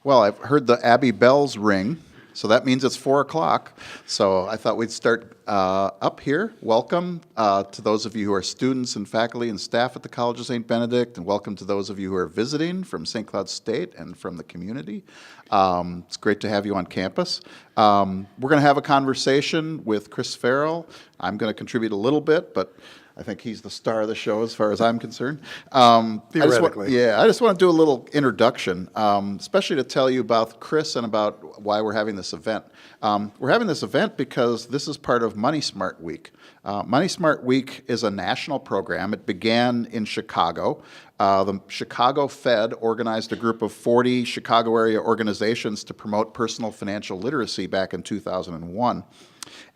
Well, I've heard the Abbey bells ring, so that means it's 4 o'clock. So I thought we'd start up here. Welcome to those of you who are students and faculty and staff at the College of St. Benedict, and welcome to those of you who are visiting from St. Cloud State and from the community. It's great to have you on campus. We're going to have a conversation with Chris Farrell. I'm going to contribute a little bit, but I think he's the star of the show as far as I'm concerned. Theoretically. I just want to do a little introduction, especially to tell you about Chris and about why we're having this event. We're having this event because this is part of Money Smart Week. Money Smart Week is a national program. It began in Chicago. The Chicago Fed organized a group of 40 Chicago area organizations to promote personal financial literacy back in 2001.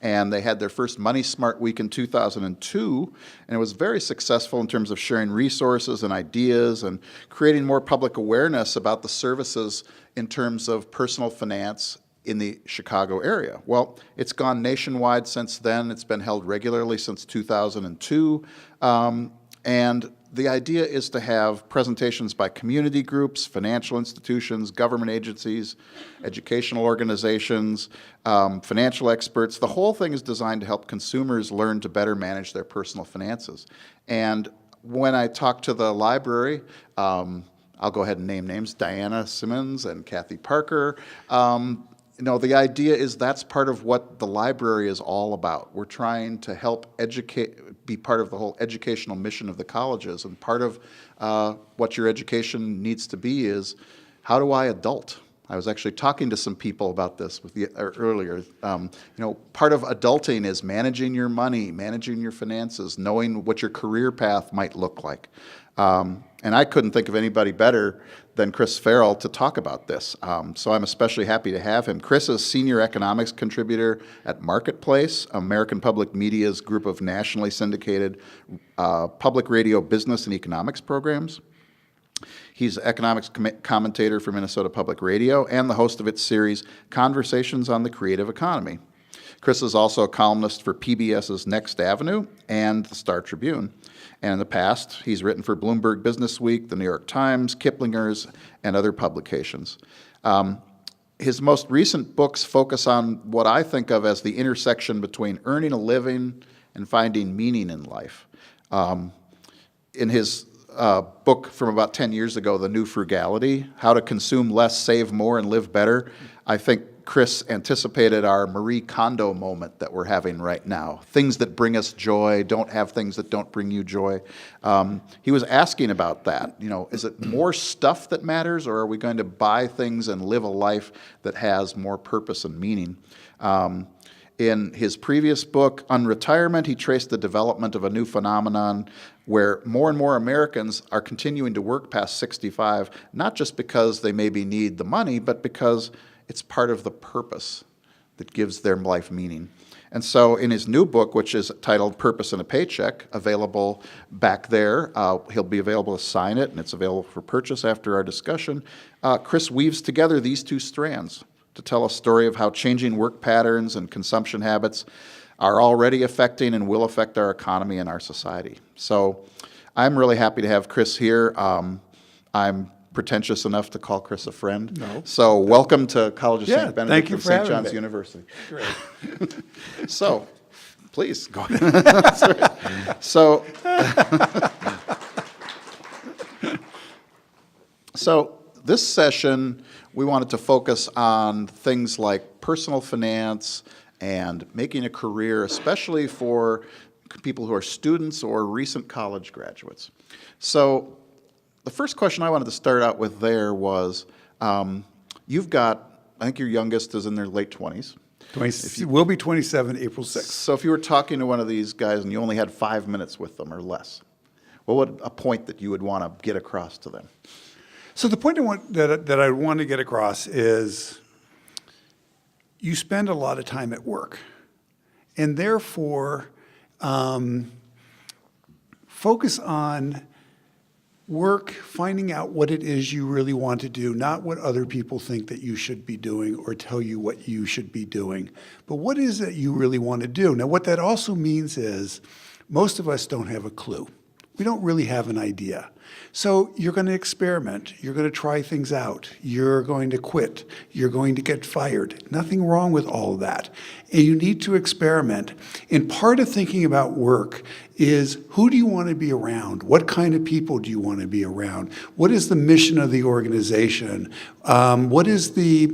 And they had their first Money Smart Week in 2002, and it was very successful in terms of sharing resources and ideas and creating more public awareness about the services in terms of personal finance in the Chicago area. Well, it's gone nationwide since then. It's been held regularly since 2002, and the idea is to have presentations by community groups, financial institutions, government agencies, educational organizations, financial experts. The whole thing is designed to help consumers learn to better manage their personal finances. And when I talk to the library, I'll go ahead and name names, Diana Simmons and Kathy Parker. The idea is that's part of what the library is all about. We're trying to help be part of the whole educational mission of the colleges, and part of what your education needs to be is, how do I adult? I was actually talking to some people about this earlier. Part of adulting is managing your money, managing your finances, knowing what your career path might look like. And I couldn't think of anybody better than Chris Farrell to talk about this. So I'm especially happy to have him. Chris is senior economics contributor at Marketplace, American Public Media's group of nationally syndicated public radio business and economics programs. He's an economics commentator for Minnesota Public Radio and the host of its series, Conversations on the Creative Economy. Chris is also a columnist for PBS's Next Avenue and the Star Tribune. And in the past, he's written for Bloomberg Businessweek, the New York Times, Kiplinger's, and other publications. His most recent books focus on what I think of as the intersection between earning a living and finding meaning in life. In his book from about 10 years ago, The New Frugality, How to Consume Less, Save More, and Live Better, I think Chris anticipated our Marie Kondo moment that we're having right now. Things that bring us joy, don't have things that don't bring you joy. He was asking about that. Is it more stuff that matters, or are we going to buy things and live a life that has more purpose and meaning? In his previous book, On Retirement, he traced the development of a new phenomenon where more and more Americans are continuing to work past 65, not just because they maybe need the money, but because it's part of the purpose that gives their life meaning. And so in his new book, which is titled Purpose and a Paycheck, available back there, he'll be available to sign it, and it's available for purchase after our discussion, Chris weaves together these two strands to tell a story of how changing work patterns and consumption habits are already affecting and will affect our economy and our society. So I'm really happy to have Chris here. I'm pretentious enough to call Chris a friend. No. So welcome to College of St. Benedict Thank you from for St. having John's me. University. Great. So, please, go ahead. So this session, we wanted to focus on things like personal finance and making a career, especially for people who are students or recent college graduates. So the first question I wanted to start out with there was, you've got, I think your youngest is in their late 20s. We'll be 27 April 6th. So if you were talking to one of these guys and you only had 5 minutes with them or less, what would a point that you would want to get across to them? So the point that I want to get across is you spend a lot of time at work, and therefore focus on work, finding out what it is you really want to do, not what other people think that you should be doing or tell you what you should be doing, but what is it you really want to do. Now, what that also means is most of us don't have a clue. We don't really have an idea. So you're going to experiment. You're going to try things out. You're going to quit. You're going to get fired. Nothing wrong with all of that. And you need to experiment. And part of thinking about work is, who do you want to be around? What kind of people do you want to be around? What is the mission of the organization? What is the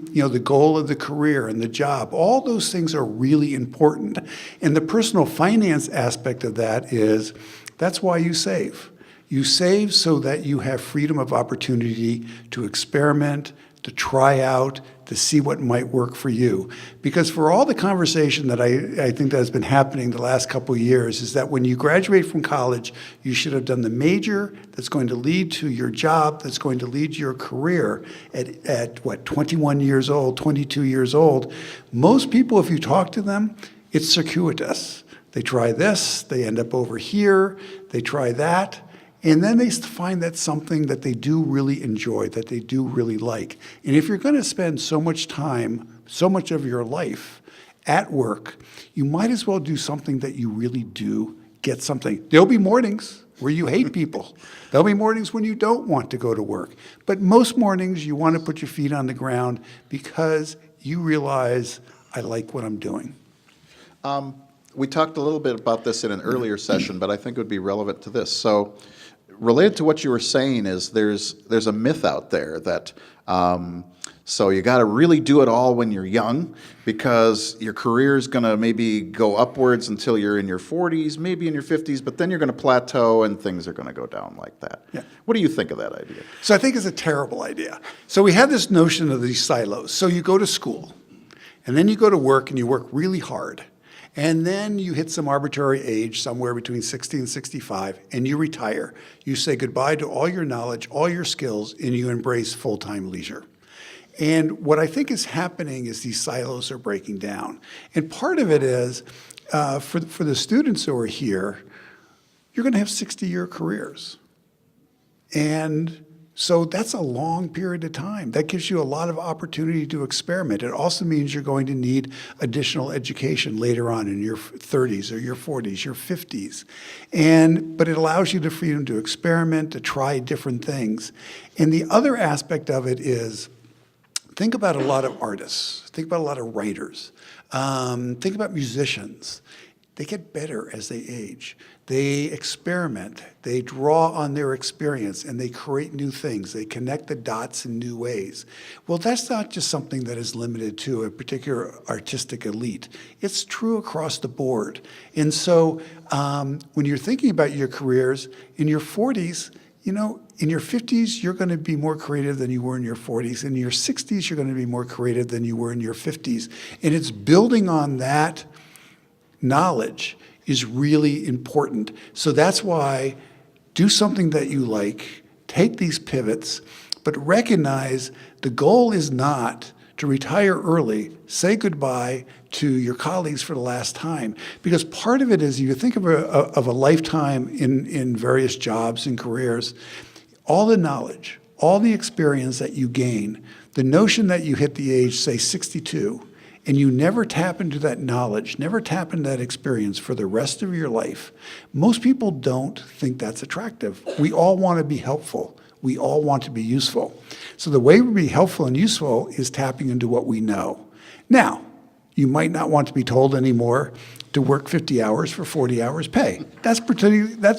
goal of the career and the job? All those things are really important. And the personal finance aspect of that is, that's why you save. You save so that you have freedom of opportunity to experiment, to try out, to see what might work for you. Because for all the conversation that I think that has been happening the last couple of years is that when you graduate from college, you should have done the major that's going to lead to your job, that's going to lead to your career at 21 years old, 22 years old. Most people, if you talk to them, it's circuitous. They try this, they end up over here, they try that, and then they find that's something that they do really enjoy, that they do really like. And if you're going to spend so much time, so much of your life at work, you might as well do something that you really do get something. There'll be mornings where you hate people. There'll be mornings when you don't want to go to work. But most mornings you want to put your feet on the ground because you realize, I like what I'm doing. We talked a little bit about this in an earlier session, but I think it would be relevant to this. So related to what you were saying is there's a myth out there that so you got to really do it all when you're young because your career is going to maybe go upwards until you're in your 40s, maybe in your 50s, but then you're going to plateau and things are going to go down like that. Yeah. What do you think of that idea? So I think it's a terrible idea. So we have this notion of these silos. So you go to school, and then you go to work and you work really hard. And then you hit some arbitrary age, somewhere between 60 and 65, and you retire. You say goodbye to all your knowledge, all your skills, and you embrace full-time leisure. And what I think is happening is these silos are breaking down. And part of it is, for the students who are here, you're going to have 60-year careers. And so that's a long period of time. That gives you a lot of opportunity to experiment. It also means you're going to need additional education later on in your 30s or your 40s, your 50s. But it allows you the freedom to experiment, to try different things. And the other aspect of it is, think about a lot of artists. Think about a lot of writers. Think about musicians. They get better as they age. They experiment, they draw on their experience, and they create new things. They connect the dots in new ways. Well, that's not just something that is limited to a particular artistic elite. It's true across the board. And so when you're thinking about your careers, in your 40s, in your 50s, you're going to be more creative than you were in your 40s. In your 60s, you're going to be more creative than you were in your 50s. And it's building on that knowledge is really important. So that's why do something that you like, take these pivots, but recognize the goal is not to retire early, say goodbye to your colleagues for the last time. Because part of it is, you think of a lifetime in various jobs and careers, all the knowledge, all the experience that you gain, the notion that you hit the age, say 62, and you never tap into that knowledge, never tap into that experience for the rest of your life, most people don't think that's attractive. We all want to be helpful. We all want to be useful. So the way we be helpful and useful is tapping into what we know. Now, you might not want to be told anymore to work 50 hours for 40 hours pay. That's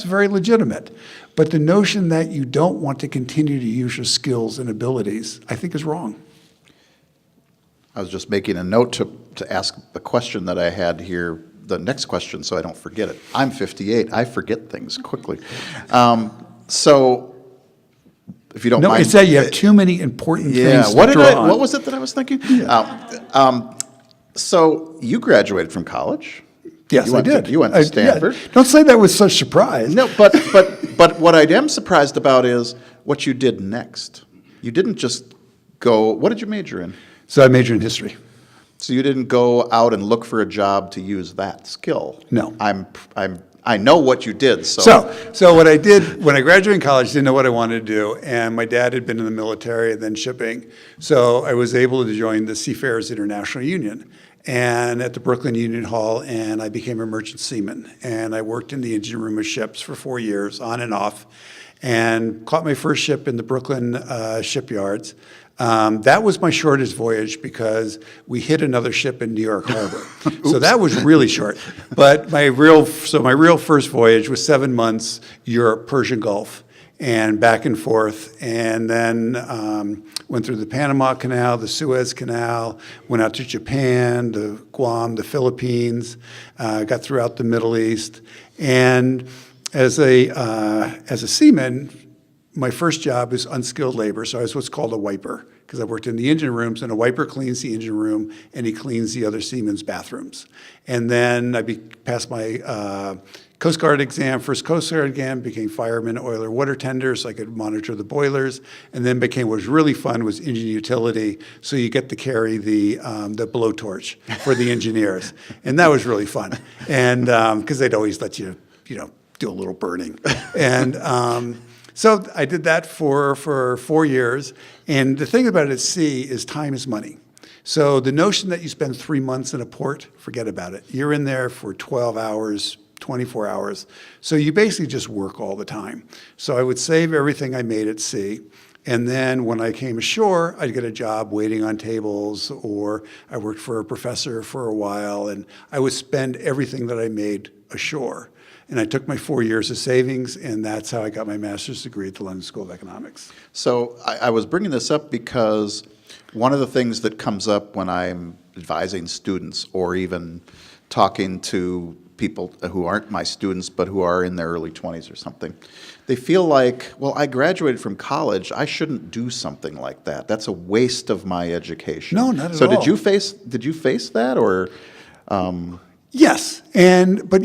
very legitimate. But the notion that you don't want to continue to use your skills and abilities, I think is wrong. I was just making a note to ask the question that I had here, the next question, so I don't forget it. I'm 58. I forget things quickly. So if you don't mind. No, it's that you have too many important things to draw on. What was it that I was thinking? Yeah. So you graduated from college. Yes, I did. You went to Stanford. Yeah. Don't say that with such surprise. No, but what I am surprised about is what you did next. You didn't just go, what did you major in? So I majored in history. So you didn't go out and look for a job to use that skill? No. I'm I know what you did. So what I did when I graduated college, didn't know what I wanted to do, and my dad had been in the military and then shipping, so I was able to join the Seafarers International Union, and at the Brooklyn Union Hall, and I became a merchant seaman, and I worked in the engine room of ships for 4 years, on and off, and caught my first ship in the Brooklyn shipyards. That was my shortest voyage because we hit another ship in New York Harbor. So that was really short. But my real first voyage was 7 months, Europe, Persian Gulf, and back and forth. And then went through the Panama Canal, the Suez Canal, went out to Japan, the Guam, the Philippines, got throughout the Middle East. And as a seaman, my first job was unskilled labor, so I was what's called a wiper, because I worked in the engine rooms, and a wiper cleans the engine room, and he cleans the other seamen's bathrooms. And then I passed my Coast Guard exam, first Coast Guard exam, became fireman, oiler, water tender, so I could monitor the boilers, and then became what was really fun was engine utility, so you get to carry the blowtorch for the engineers, and that was really fun, and because they'd always let you do a little burning, and so I did that for 4 years. And the thing about it at sea is time is money. So the notion that you spend 3 months in a port, forget about it. You're in there for 12 hours, 24 hours. So you basically just work all the time. So I would save everything I made at sea. And then when I came ashore, I'd get a job waiting on tables, or I worked for a professor for a while, and I would spend everything that I made ashore. And I took my 4 years of savings, and that's how I got my master's degree at the London School of Economics. So I was bringing this up because one of the things that comes up when I'm advising students or even talking to people who aren't my students but who are in their early 20s or something, they feel like, well, I graduated from college, I shouldn't do something like that. That's a waste of my education. No, not at all. So did you face that, or? Yes, but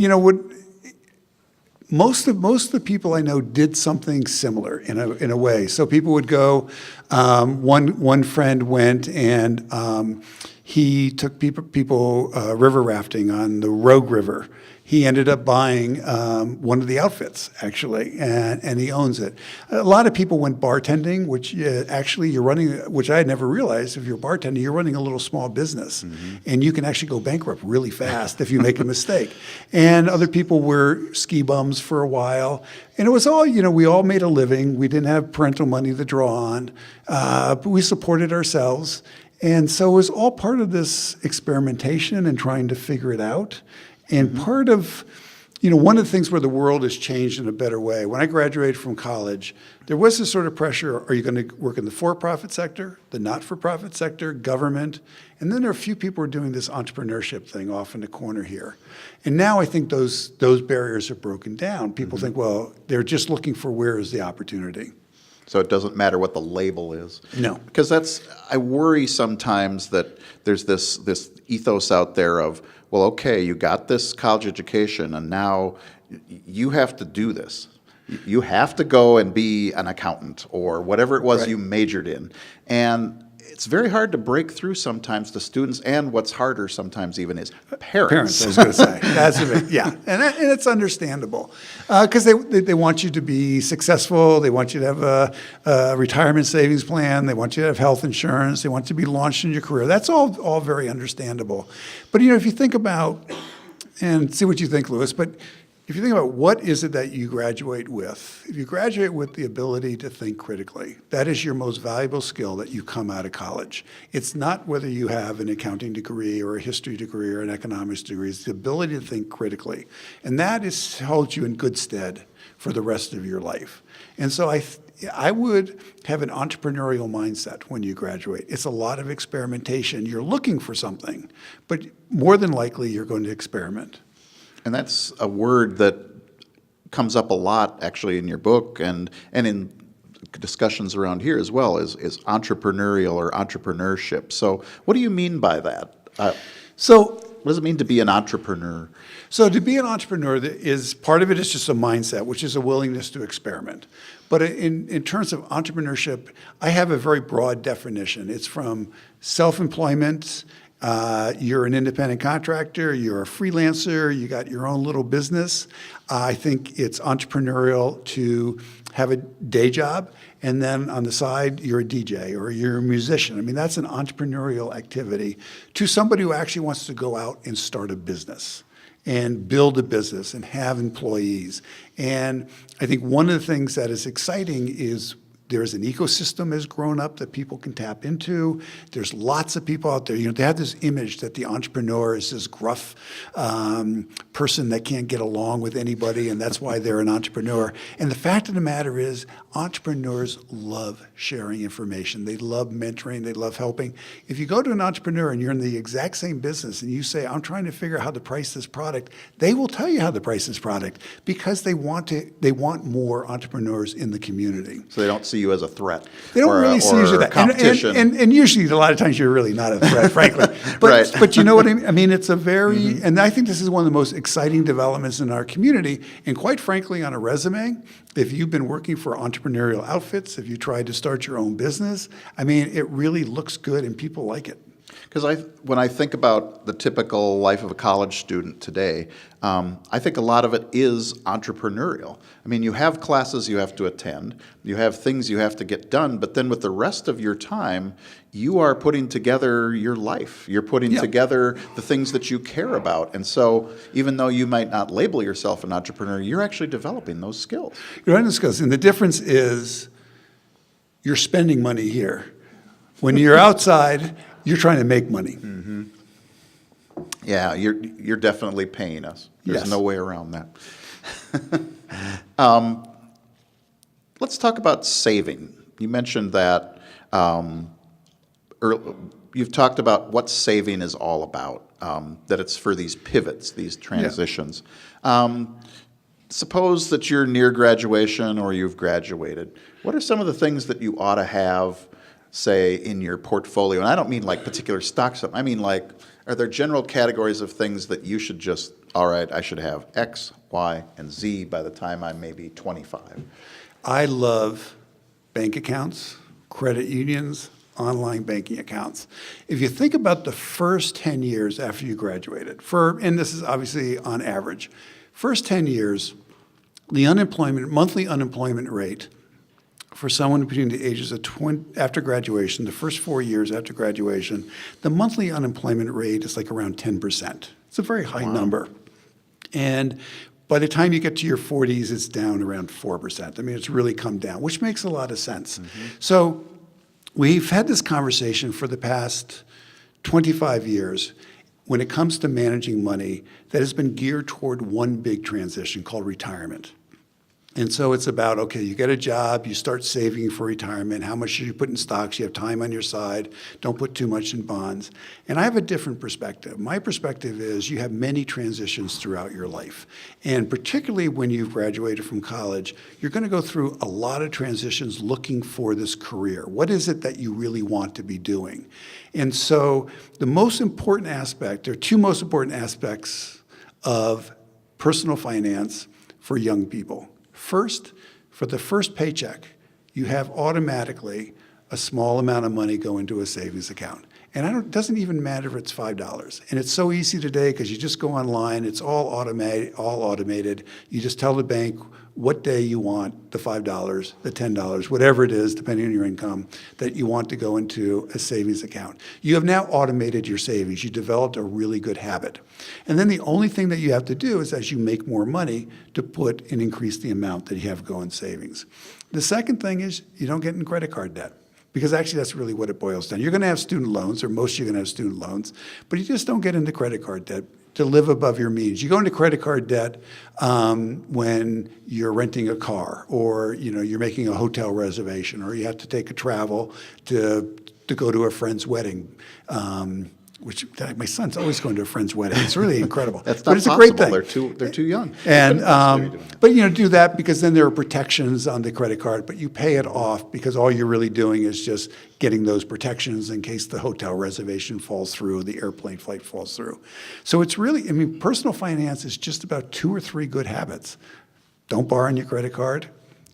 most of the people I know did something similar in a way. So people would go. One friend went and he took people river rafting on the Rogue River. He ended up buying one of the outfits, actually, and he owns it. A lot of people went bartending, which actually you're running, which I had never realized. If you're bartending, you're running a little small business, and you can actually go bankrupt really fast if you make a mistake. And other people were ski bums for a while, and it was all, we all made a living. We didn't have parental money to draw on, but we supported ourselves. And so it was all part of this experimentation and trying to figure it out. And part of, one of the things where the world has changed in a better way, when I graduated from college, there was this sort of pressure, are you going to work in the for-profit sector, the not-for-profit sector, government? And then there are a few people who are doing this entrepreneurship thing off in the corner here. And now I think those barriers are broken down. People think, well, they're just looking for where is the opportunity. So it doesn't matter what the label is. No. Because I worry sometimes that there's this ethos out there of, well, okay, you got this college education, and now you have to do this. You have to go and be an accountant or whatever it was you majored in. And it's very hard to break through sometimes to students, and what's harder sometimes even is parents. Parents, I was going to say. That's a big, yeah, and it's understandable because they want you to be successful. They want you to have a retirement savings plan. They want you to have health insurance. They want you to be launched in your career. That's all very understandable. But if you think about, and see what you think, Louis, but if you think about what is it that you graduate with, if you graduate with the ability to think critically, that is your most valuable skill that you come out of college. It's not whether you have an accounting degree or a history degree or an economics degree. It's the ability to think critically. And that holds you in good stead for the rest of your life. And so I would have an entrepreneurial mindset when you graduate. It's a lot of experimentation. You're looking for something, but more than likely you're going to experiment. And that's a word that comes up a lot, actually, in your book and in discussions around here as well, is entrepreneurial or entrepreneurship. So what do you mean by that? What does it mean to be an entrepreneur? So to be an entrepreneur, part of it is just a mindset, which is a willingness to experiment. But in terms of entrepreneurship, I have a very broad definition. It's from self-employment You're an independent contractor, you're a freelancer, you got your own little business. I think it's entrepreneurial to have a day job, and then on the side, you're a DJ or you're a musician. I mean, that's an entrepreneurial activity to somebody who actually wants to go out and start a business and build a business and have employees. And I think one of the things that is exciting is there's an ecosystem has grown up that people can tap into. There's lots of people out there. You know, they have this image that the entrepreneur is this gruff person that can't get along with anybody, and that's why they're an entrepreneur. And the fact of the matter is, entrepreneurs love sharing information. They love mentoring. They love helping. If you go to an entrepreneur and you're in the exact same business and you say, I'm trying to figure out how to price this product, they will tell you how to price this product because they want more entrepreneurs in the community. So they don't see you as a threat. They don't really see you as that. Competition. And usually, a lot of times, you're really not a threat, frankly. But, Right. but you know what I mean? I mean, it's a very, and I think this is one of the most exciting developments in our community. And quite frankly, on a resume, if you've been working for entrepreneurial outfits, if you tried to start your own business, I mean, it really looks good and people like it. Because when I think about the typical life of a college student today, I think a lot of it is entrepreneurial. I mean, you have classes you have to attend, you have things you have to get done, but then with the rest of your time, you are putting together your life. You're putting together the things that you care about. And so even though you might not label yourself an entrepreneur, you're actually developing those skills. You're right, those skills. And the difference is you're spending money here. When you're outside, you're trying to make money. Mm-hmm. Yeah, you're definitely paying us. There's no way around that. Let's talk about saving. You mentioned that you've talked about what saving is all about, that it's for these pivots, these transitions. Suppose that you're near graduation or you've graduated. What are some of the things that you ought to have, say, in your portfolio? And I don't mean like particular stocks. I mean like, are there general categories of things that you should just, all right, I should have X, Y, and Z by the time I'm maybe 25? I love bank accounts, credit unions, online banking accounts. If you think about the first 10 years after you graduated, and this is obviously on average, first 10 years, the monthly unemployment rate for someone between the ages of 20, after graduation, the first 4 years after graduation, the monthly unemployment rate is like around 10%. It's a very high number. And by the time you get to your 40s, it's down around 4%. I mean, it's really come down, which makes a lot of sense. Mm-hmm. So we've had this conversation for the past 25 years when it comes to managing money that has been geared toward one big transition called retirement. And so it's about, okay, you get a job, you start saving for retirement, how much should you put in stocks, you have time on your side, don't put too much in bonds. And I have a different perspective. My perspective is you have many transitions throughout your life. And particularly when you've graduated from college, you're going to go through a lot of transitions looking for this career. What is it that you really want to be doing? And so the most important aspect, there are two most important aspects of personal finance for young people. First, for the first paycheck, you have automatically a small amount of money go into a savings account. And it doesn't even matter if it's $5. And it's so easy today because you just go online, it's all automated. You just tell the bank what day you want the $5, the $10, whatever it is, depending on your income, that you want to go into a savings account. You have now automated your savings. You developed a really good habit. And then the only thing that you have to do is, as you make more money, to put and increase the amount that you have go in savings. The second thing is you don't get in credit card debt. Because actually that's really what it boils down. You're going to have student loans, or most of you are going to have student loans, but you just don't get into credit card debt to live above your means. You go into credit card debt when you're renting a car, or you're making a hotel reservation, or you have to take a travel to go to a friend's wedding. Which my son's always going to a friend's wedding. It's really incredible. That's not but it's possible. A great thing. They're too young. And but do that because then there are protections on the credit card, but you pay it off because all you're really doing is just getting those protections in case the hotel reservation falls through, the airplane flight falls through. So it's really, personal finance is just about 2 or 3 good habits. Don't borrow on your credit card.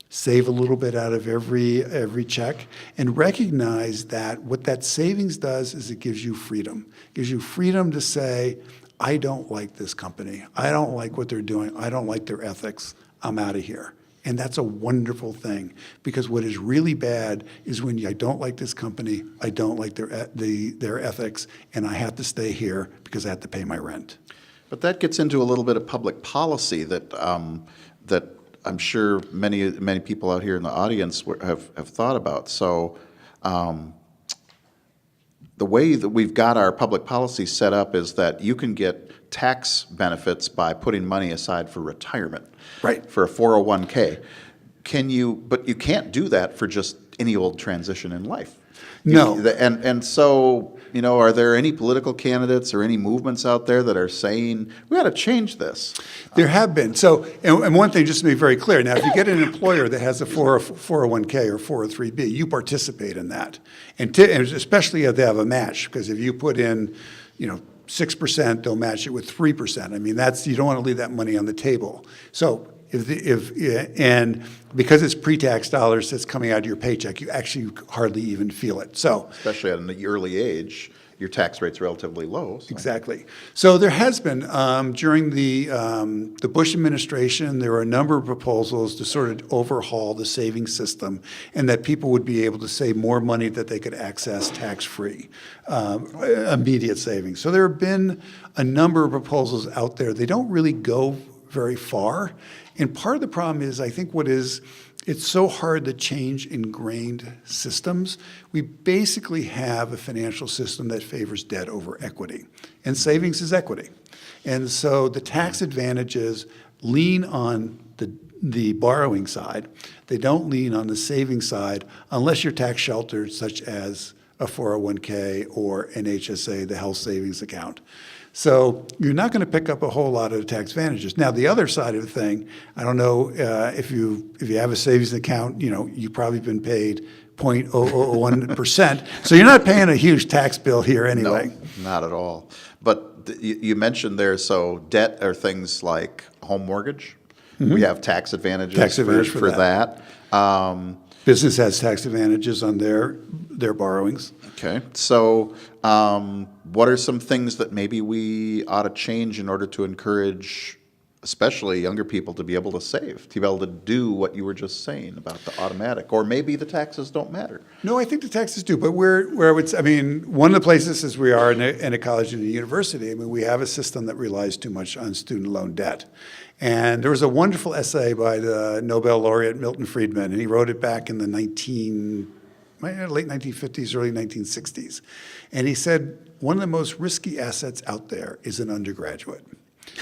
save a little bit out of every check, and recognize that what that savings does is it gives you freedom. It gives you freedom to say, I don't like this company. I don't like what they're doing. I don't like their ethics. I'm out of here. And that's a wonderful thing, because what is really bad is when I don't like this company, I don't like their ethics, and I have to stay here because I have to pay my rent. But that gets into a little bit of public policy that that I'm sure many people out here in the audience have thought about. So the way that we've got our public policy set up is that you can get tax benefits by putting money aside for retirement, Right. for a 401k. But you can't do that for just any old transition in life. No. And so, are there any political candidates or any movements out there that are saying, we got to change this? There have been. So, and one thing, just to be very clear, now, if you get an employer that has a 401k or 403b, you participate in that. And especially if they have a match, because if you put in, 6%, they'll match it with 3%. I mean, you don't want to leave that money on the table. So, and because it's pre-tax dollars that's coming out of your paycheck, you actually hardly even feel it. So, Especially at an early age, your tax rate's relatively low. So. Exactly. So there has been, during the Bush administration, there were a number of proposals to sort of overhaul the savings system, and that people would be able to save more money that they could access tax-free, immediate savings. So there have been a number of proposals out there. They don't really go very far. And part of the problem is, I think it's so hard to change ingrained systems. We basically have a financial system that favors debt over equity, and savings is equity. And so the tax advantages lean on the borrowing side. They don't lean on the saving side unless you're tax sheltered, such as a 401k or an HSA, the health savings account. So you're not going to pick up a whole lot of tax advantages. Now, the other side of the thing, I don't know if you have a savings account, you've probably been paid 0.001%. So you're not paying a huge tax bill here anyway. No, not at all. But you mentioned there, so debt are things like home mortgage. Mm-hmm. We have tax advantages for that. Business has tax advantages on their borrowings. Okay. So what are some things that maybe we ought to change in order to encourage especially younger people to be able to save, to be able to do what you were just saying about the automatic, or maybe the taxes don't matter? No, I think the taxes do, but one of the places is we are in a college and a university. I mean, we have a system that relies too much on student loan debt. And there was a wonderful essay by the Nobel laureate Milton Friedman, and he wrote it back in the late 1950s, early 1960s. And he said, one of the most risky assets out there is an undergraduate.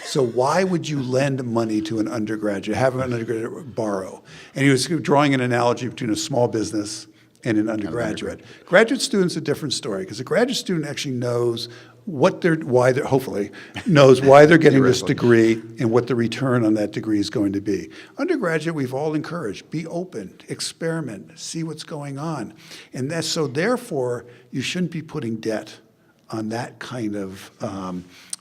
So why would you lend money to an undergraduate, have an undergraduate borrow? And he was drawing an analogy between a small business and an undergraduate. Graduate student's a different story, because a graduate student actually knows hopefully knows why they're getting this degree and what the return on that degree is going to be. Undergraduate, we've all encouraged, be open, experiment, see what's going on. And so therefore, you shouldn't be putting debt on that kind of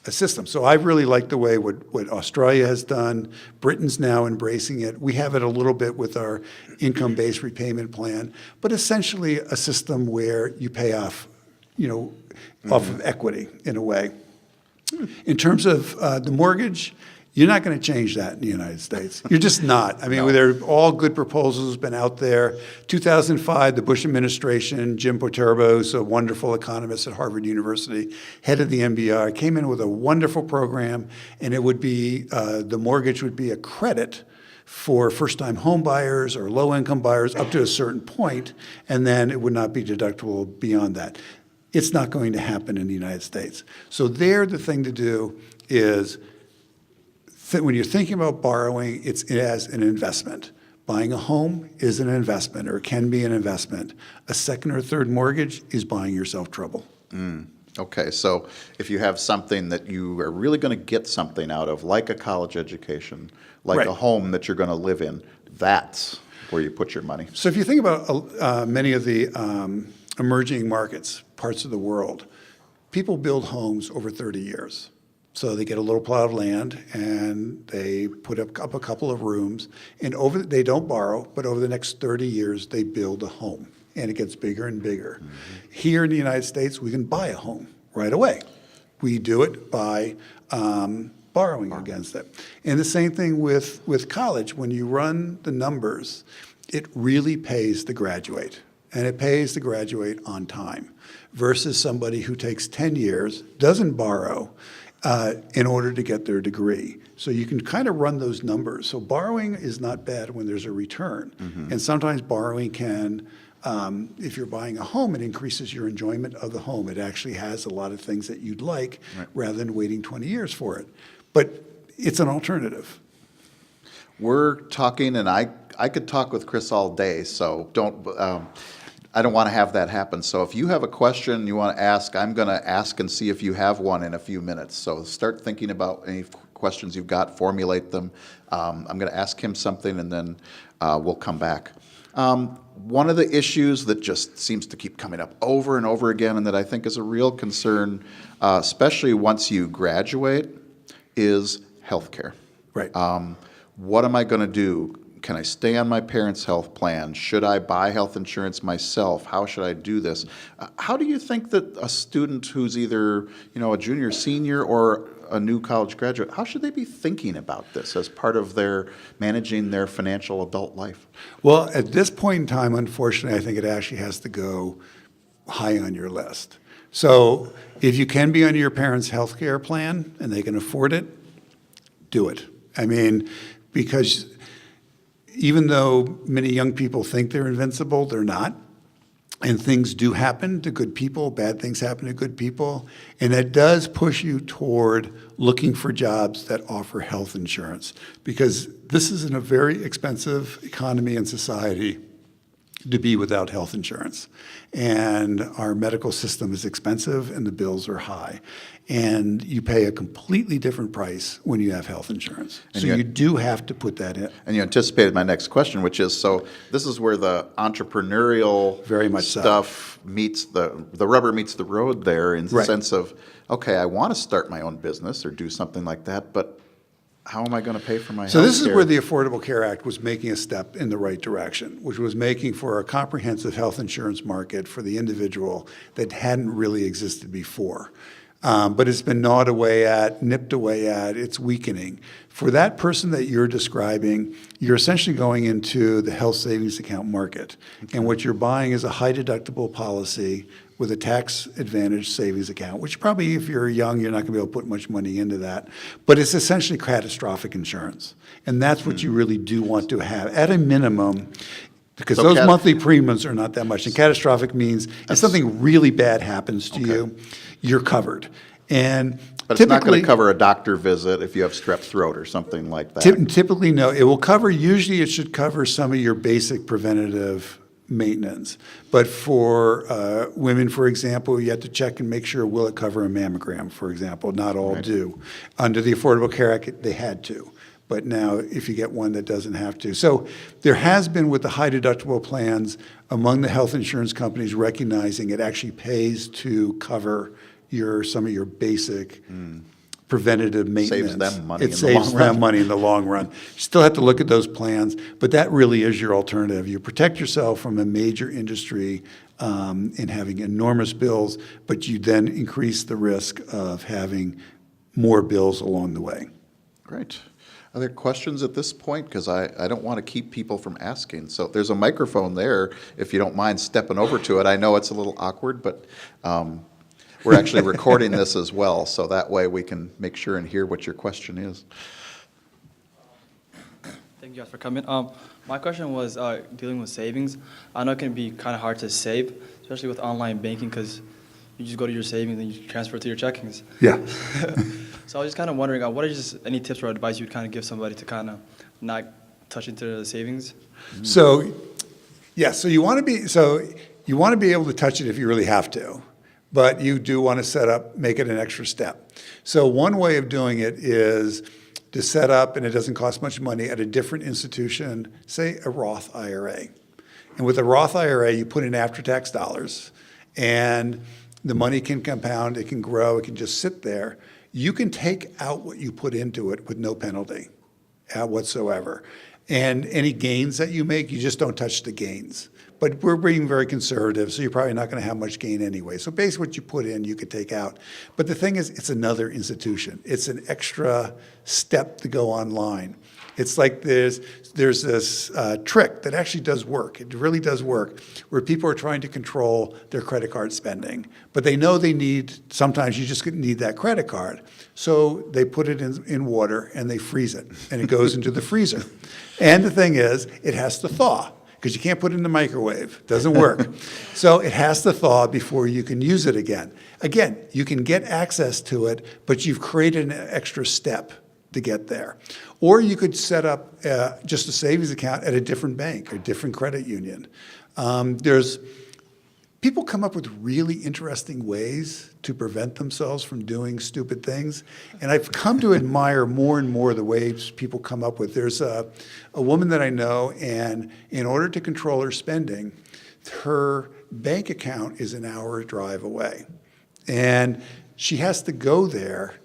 a system. So I really like the way what Australia has done. Britain's now embracing it. We have it a little bit with our income-based repayment plan, but essentially a system where you pay off, off of equity in a way. In terms of the mortgage, you're not going to change that in the United States. You're just not. I mean, there are all good proposals been out there. 2005, the Bush administration, Jim Poterbo, who's a wonderful economist at Harvard University, head of the MBR, came in with a wonderful program, and it would be, the mortgage would be a credit for first-time home buyers or low-income buyers up to a certain point, and then it would not be deductible beyond that. It's not going to happen in the United States. So there, the thing to do is, when you're thinking about borrowing, it's as an investment. Buying a home is an investment, or can be an investment. A second or third mortgage is buying yourself trouble. Okay, so if you have something that you are really going to get something out of, like a college education, like a home that you're going to live in, that's where you put your money. So if you think about many of the emerging markets, parts of the world, people build homes over 30 years. So they get a little plot of land and they put up a couple of rooms, and they don't borrow, but over the next 30 years they build a home, and it gets bigger and bigger. Here in the United States, we can buy a home right away. We do it by borrowing against it. And the same thing with college. When you run the numbers, it really pays to graduate, and it pays to graduate on time versus somebody who takes 10 years, doesn't borrow, in order to get their degree. So you can kind of run those numbers. So borrowing is not bad when there's a return. And sometimes borrowing can, if you're buying a home, it increases your enjoyment of the home. It actually has a lot of things that you'd like rather than waiting 20 years for it. But it's an alternative. We're talking, and I could talk with Chris all day, so I don't want to have that happen. So if you have a question you want to ask, I'm going to ask and see if you have one in a few minutes. So start thinking about any questions you've got, formulate them. I'm going to ask him something, and then we'll come back. One of the issues that just seems to keep coming up over and over again, and that I think is a real concern, especially once you graduate, is healthcare. Right. What am I going to do? Can I stay on my parents' health plan? Should I buy health insurance myself? How should I do this? How do you think that a student who's either, a junior, senior, or a new college graduate, how should they be thinking about this as part of their managing their financial adult life? Well, at this point in time, unfortunately, I think it actually has to go high on your list. So if you can be under your parents' health care plan and they can afford it, do it. I mean, because even though many young people think they're invincible, they're not. And things do happen to good people, bad things happen to good people. And that does push you toward looking for jobs that offer health insurance, because this is in a very expensive economy and society to be without health insurance. And our medical system is expensive and the bills are high. And you pay a completely different price when you have health insurance. So you do have to put that in. And you anticipated my next question, which is, so this is where the entrepreneurial Very much stuff meets the rubber meets the road there, in the sense of, okay, I want to start my own business or do something like that, but how am I going to pay for my So health this is care? where the Affordable Care Act was making a step in the right direction, which was making for a comprehensive health insurance market for the individual that hadn't really existed before. But it's been gnawed away at, nipped away at, it's weakening. For that person that you're describing, you're essentially going into the health savings account market. And what you're buying is a high deductible policy with a tax advantage savings account, which probably if you're young, you're not going to be able to put much money into that. But it's essentially catastrophic insurance. And that's what you really do want to have at a minimum, because So those monthly premiums are not that much. And catastrophic means if something really bad happens to you, you're covered. And But it's not going to cover a doctor visit if you have strep throat or something like that. Typically, no. It will cover, usually it should cover some of your basic preventative maintenance. But for women, for example, you have to check and make sure, will it cover a mammogram, for example? Not all do. Under the Affordable Care Act, they had to. But now, if you get one that doesn't have to. So there has been, with the high deductible plans, among the health insurance companies recognizing it actually pays to cover some of your basic preventative maintenance. Saves them money in the It long saves run. them money in the long run. You still have to look at those plans, but that really is your alternative. You protect yourself from a major industry in having enormous bills, but you then increase the risk of having more bills along the way. Great. Are there questions at this point? Because I don't want to keep people from asking. So there's a microphone there, if you don't mind stepping over to it. I know it's a little awkward, but we're actually recording this as well, so that way we can make sure and hear what your question is. Thank you guys for coming. My question was dealing with savings. I know it can be kind of hard to save, especially with online banking, because you just go to your savings and you transfer it to your checkings. Yeah. So I was just kind of wondering, what are just any tips or advice you'd kind of give somebody to kind of not touch into the savings? So, yeah, so you want to be able to touch it if you really have to, but you do want to make it an extra step. So one way of doing it is to set up, and it doesn't cost much money, at a different institution, say a Roth IRA. And with a Roth IRA, you put in after-tax dollars, and the money can compound, it can grow, it can just sit there. you can take out what you put into it with no penalty whatsoever. And any gains that you make, you just don't touch the gains. But we're being very conservative, so you're probably not going to have much gain anyway. So basically what you put in, you could take out. But the thing is, it's another institution. It's an extra step to go online. It's like there's this trick that actually does work. It really does work, where people are trying to control their credit card spending. But they know sometimes you just need that credit card. So they put it in water and they freeze it, and it goes into the freezer. And the thing is, it has to thaw, because you can't put it in the microwave. It doesn't work. So it has to thaw before you can use it again. Again, you can get access to it, but you've created an extra step to get there. Or you could set up just a savings account at a different bank or different credit union. People come up with really interesting ways to prevent themselves from doing stupid things. And I've come to admire more and more the ways people come up with. There's a woman that I know, and in order to control her spending, her bank account is an hour drive away. And she has to go there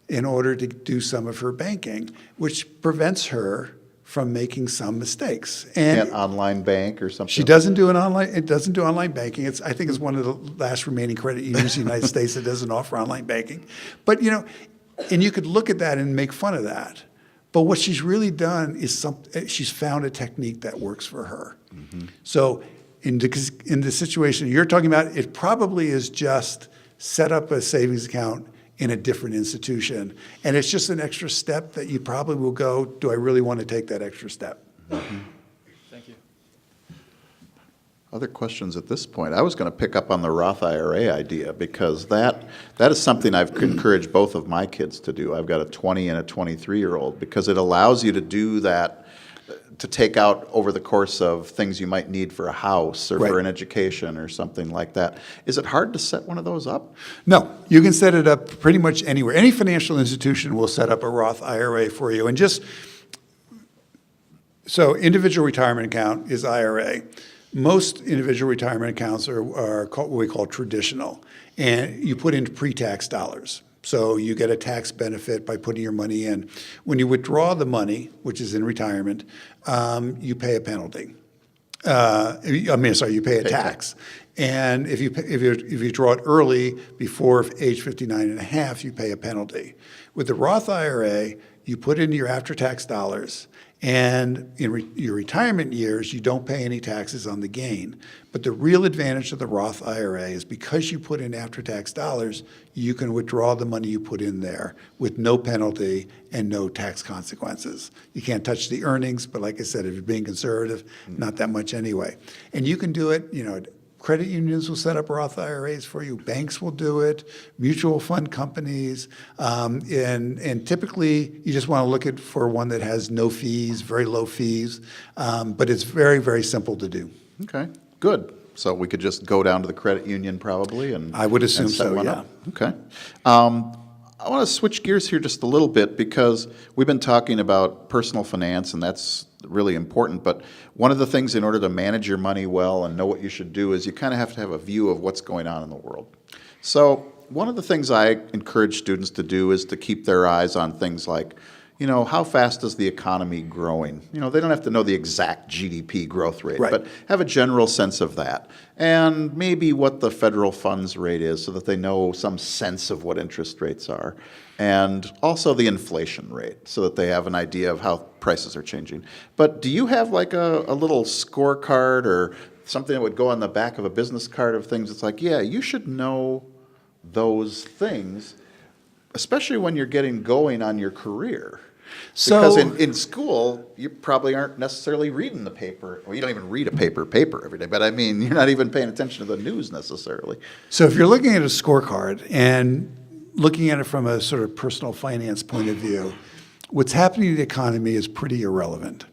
in order to do some of her banking, which prevents her from making some mistakes. And online bank or something? She doesn't do online banking. I think it's one of the last remaining credit unions in the United States that doesn't offer online banking. But, and you could look at that and make fun of that. But what she's really done is she's found a technique that works for her. Mm-hmm. So in the situation you're talking about, it probably is just set up a savings account in a different institution. And it's just an extra step that you probably will go, do I really want to take that extra step? Mm-hmm. Thank you. Other questions at this point? I was going to pick up on the Roth IRA idea, because that is something I've encouraged both of my kids to do. I've got a 20 and a 23-year-old, because it allows you to do that, to take out over the course of things you might need for a house or for an education or something like that. Is it hard to set one of those up? No, you can set it up pretty much anywhere. Any financial institution will set up a Roth IRA for you. And so individual retirement account is IRA. Most individual retirement accounts are what we call traditional, and you put in pre-tax dollars. So you get a tax benefit by putting your money in. When you withdraw the money, which is in retirement, you pay a penalty. You pay a tax. And if you draw it early, before age 59 and a half, you pay a penalty. With the Roth IRA, you put in your after-tax dollars, and in your retirement years, you don't pay any taxes on the gain. But the real advantage of the Roth IRA is, because you put in after-tax dollars, you can withdraw the money you put in there with no penalty and no tax consequences. You can't touch the earnings, but like I said, if you're being conservative, not that much anyway. And you can do it, credit unions will set up Roth IRAs for you. Banks will do it. Mutual fund companies. And typically, you just want to look for one that has no fees, very low fees. But it's very, very simple to do. Okay, good. So we could just go down to the credit union probably and I would assume set so, one yeah. up. Okay. I want to switch gears here just a little bit, because we've been talking about personal finance, and that's really important. But one of the things, in order to manage your money well and know what you should do, is you kind of have to have a view of what's going on in the world. So one of the things I encourage students to do is to keep their eyes on things like, how fast is the economy growing? They don't have to know the exact GDP growth rate, Right. but have a general sense of that. And maybe what the federal funds rate is, so that they know some sense of what interest rates are. And also the inflation rate, so that they have an idea of how prices are changing. But do you have like a little scorecard or something that would go on the back of a business card of things? It's like, yeah, you should know those things, especially when you're getting going on your career. Because in school, you probably aren't necessarily reading the paper. Well, you don't even read a paper every day. But I mean, you're not even paying attention to the news necessarily. So if you're looking at a scorecard and looking at it from a sort of personal finance point of view, what's happening in the economy is pretty irrelevant.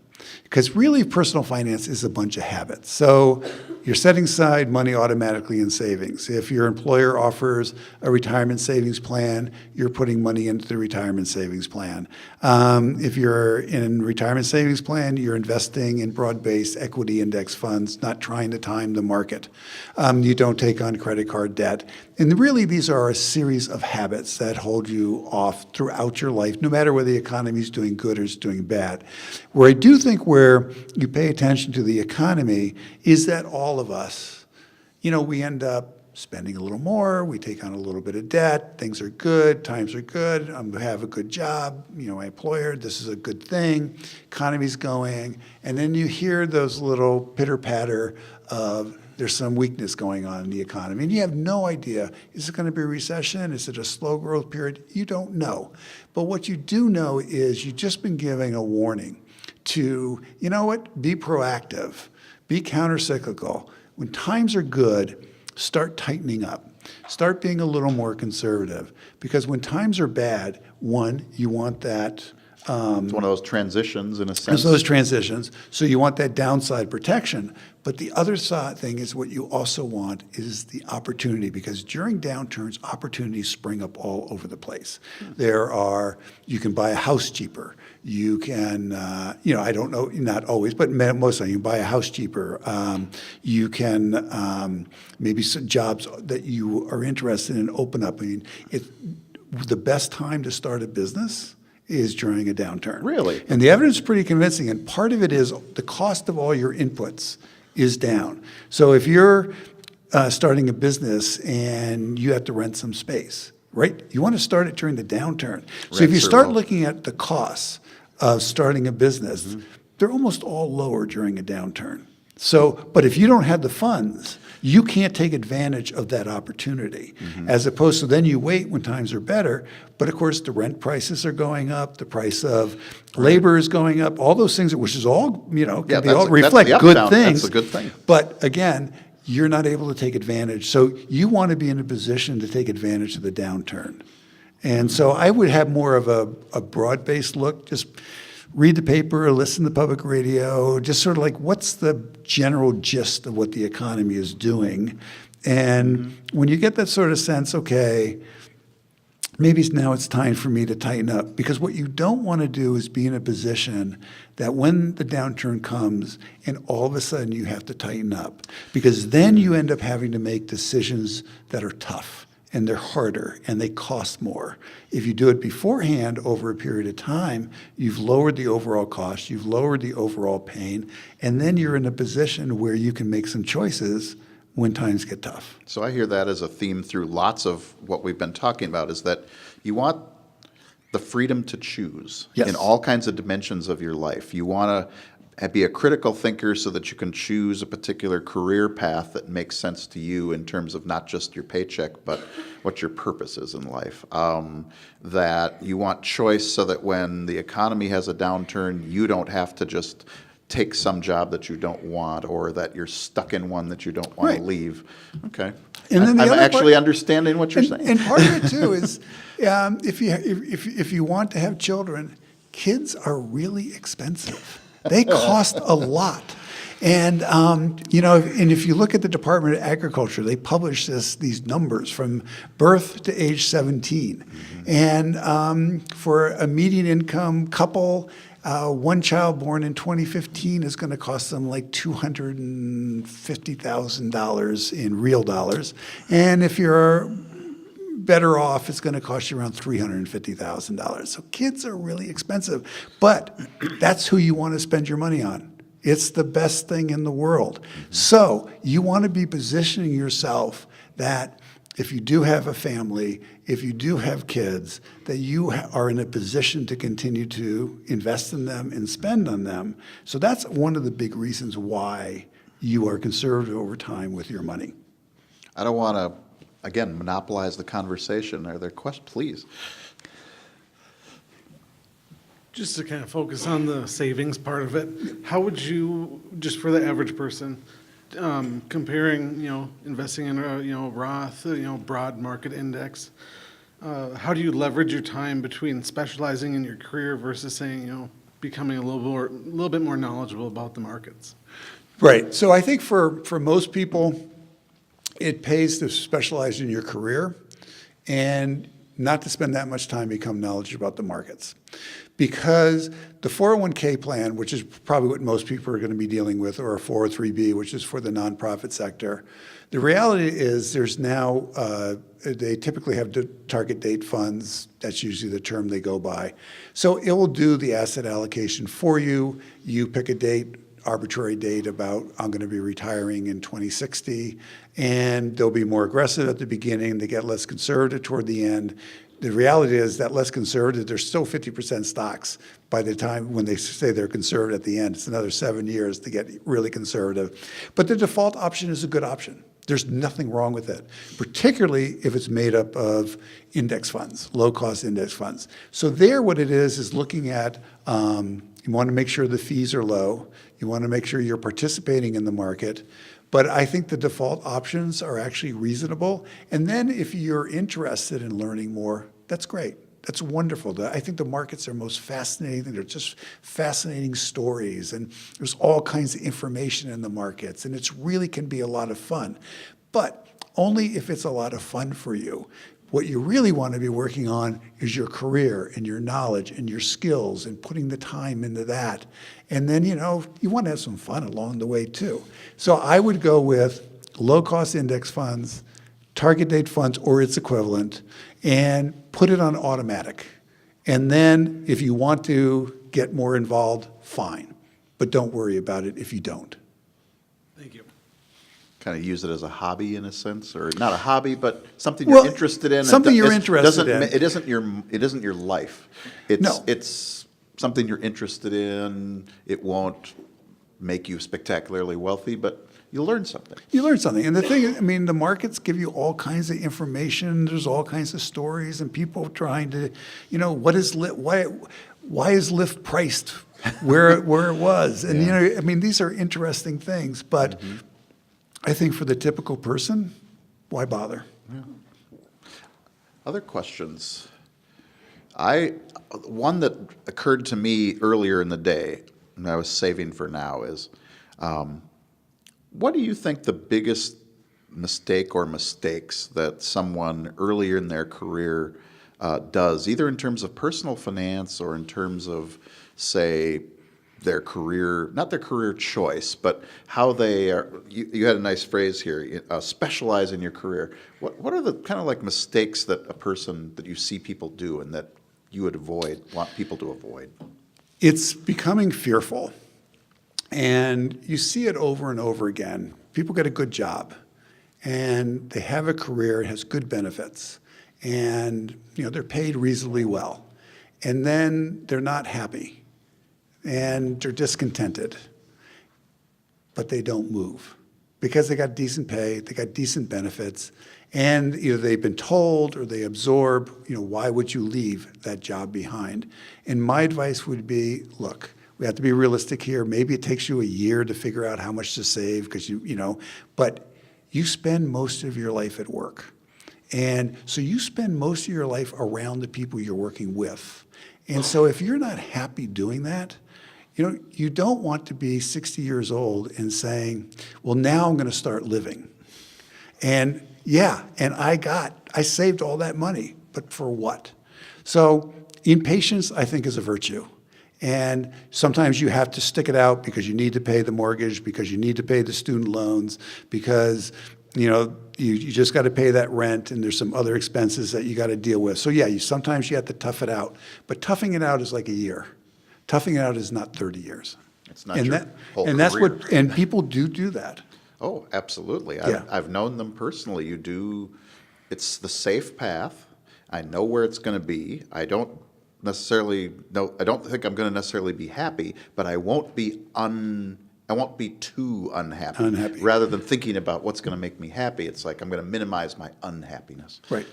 Because really, personal finance is a bunch of habits. So you're setting aside money automatically in savings. If your employer offers a retirement savings plan, you're putting money into the retirement savings plan. If you're in a retirement savings plan, you're investing in broad-based equity index funds, not trying to time the market. You don't take on credit card debt. And really, these are a series of habits that hold you off throughout your life, no matter whether the economy is doing good or is doing bad. Where I do think where you pay attention to the economy is that all of us, we end up spending a little more, we take on a little bit of debt, things are good, times are good, I have a good job, my employer, this is a good thing, economy's going, and then you hear those little pitter-patter of there's some weakness going on in the economy, and you have no idea, is it going to be a recession, is it a slow growth period? You don't know. But what you do know is you've just been giving a warning to, be proactive, be countercyclical. When times are good, start tightening up. Start being a little more conservative. Because when times are bad, one, you want that. It's one of those transitions in a sense. It's those transitions. So you want that downside protection. But the other side thing is what you also want is the opportunity, because during downturns, opportunities spring up all over the place. You can buy a house cheaper. You can, I don't know, not always, but most of the time, you can buy a house cheaper. You can, maybe some jobs that you are interested in open up. I mean, the best time to start a business is during a downturn. Really? And the evidence is pretty convincing, and part of it is the cost of all your inputs is down. So if you're starting a business and you have to rent some space, right? You want to start it during the downturn. So if you start looking at the costs of starting a business, they're almost all lower during a downturn. So, but if you don't have the funds, you can't take advantage of that opportunity. As opposed to then you wait when times are better, but of course the rent prices are going up, the price of labor is going up, all those things, which is all, reflect good things. That's a good thing. But again, you're not able to take advantage. So you want to be in a position to take advantage of the downturn. And so I would have more of a broad-based look, just read the paper, listen to public radio, just sort of like what's the general gist of what the economy is doing. And when you get that sort of sense, okay, maybe now it's time for me to tighten up. Because what you don't want to do is be in a position that when the downturn comes and all of a sudden you have to tighten up. Because then you end up having to make decisions that are tough. And they're harder, and they cost more. If you do it beforehand over a period of time, you've lowered the overall cost, you've lowered the overall pain, and then you're in a position where you can make some choices when times get tough. So I hear that as a theme through lots of what we've been talking about, is that you want the freedom to choose in all kinds of dimensions of your life. You want to be a critical thinker so that you can choose a particular career path that makes sense to you in terms of not just your paycheck, but what your purpose is in life. That you want choice so that when the economy has a downturn, you don't have to just take some job that you don't want, or that you're stuck in one that you don't want to leave. Okay. And then I'm actually understanding what you're saying. And part of it too is if you want to have children, kids are really expensive. They cost a lot. And, and if you look at the Department of Agriculture, they publish these numbers from birth to age 17. And for a median income couple, one child born in 2015 is going to cost them like $250,000 in real dollars. And if you're better off, it's going to cost you around $350,000. So kids are really expensive, but that's who you want to spend your money on. It's the best thing in the world. So you want to be positioning yourself that if you do have a family, if you do have kids, that you are in a position to continue to invest in them and spend on them. So that's one of the big reasons why you are conservative over time with your money. I don't want to, again, monopolize the conversation. Are there questions? Please. Just to kind of focus on the savings part of it, how would you, just for the average person, comparing, investing in a, Roth, broad market index, how do you leverage your time between specializing in your career versus saying, becoming a little bit more knowledgeable about the markets? Right. So I think for most people, it pays to specialize in your career, and not to spend that much time become knowledgeable about the markets. Because the 401k plan, which is probably what most people are going to be dealing with, or a 403b, which is for the nonprofit sector, the reality is there's now, they typically have target date funds. That's usually the term they go by. So it will do the asset allocation for you. You pick a date, arbitrary date about I'm going to be retiring in 2060, and they'll be more aggressive at the beginning. They get less conservative toward the end. The reality is that less conservative, they're still 50% stocks by the time when they say they're conservative at the end. It's another 7 years to get really conservative. But the default option is a good option. There's nothing wrong with it, particularly if it's made up of index funds, low-cost index funds. So there what it is looking at, you want to make sure the fees are low. You want to make sure you're participating in the market. But I think the default options are actually reasonable. And then if you're interested in learning more, that's great. That's wonderful. I think the markets are most fascinating. They're just fascinating stories. And there's all kinds of information in the markets. And it really can be a lot of fun. But only if it's a lot of fun for you. What you really want to be working on is your career and your knowledge and your skills and putting the time into that. And then, you want to have some fun along the way too. So I would go with low-cost index funds, target date funds or its equivalent, and put it on automatic. And then if you want to get more involved, fine. But don't worry about it if you don't. Thank you. Kind of use it as a hobby in a sense, or not a hobby, but something you're interested in. Something you're interested in. It isn't your life. No. It's something you're interested in. It won't make you spectacularly wealthy, but you'll learn something. You learn something. And the thing is, the markets give you all kinds of information. There's all kinds of stories and people trying to, why is Lyft priced where it was? And, these are interesting things, but I think for the typical person, why bother? Yeah. Other questions? One that occurred to me earlier in the day, and I was saving for now, is what do you think the biggest mistake or mistakes that someone earlier in their career does, either in terms of personal finance or in terms of, say, their career, not their career choice, but how they are, you had a nice phrase here, specialize in your career. What are the kind of like mistakes that that you see people do and that you would want people to avoid? It's becoming fearful. And you see it over and over again. People get a good job and they have a career, it has good benefits, and they're paid reasonably well. And then they're not happy. And they're discontented, but they don't move because they got decent pay, they got decent benefits, and either they've been told or they absorb, why would you leave that job behind? And my advice would be, look, we have to be realistic here. Maybe it takes you a year to figure out how much to save because but you spend most of your life at work. And so you spend most of your life around the people you're working with. And so if you're not happy doing that, you don't want to be 60 years old and saying, well, now I'm going to start living. And I saved all that money, but for what? So impatience, I think, is a virtue. And sometimes you have to stick it out because you need to pay the mortgage, because you need to pay the student loans, because you just got to pay that rent, and there's some other expenses that you got to deal with. So sometimes you have to tough it out. But toughing it out is like a year. Toughing it out is not 30 years. It's not your whole career. That's and people do that. Oh, absolutely. Yeah. I've known them personally. It's the safe path. I know where it's going to be. I don't think I'm going to necessarily be happy, but I won't be too unhappy. Rather than thinking about what's going to make me happy, it's like I'm going to minimize my unhappiness. Right.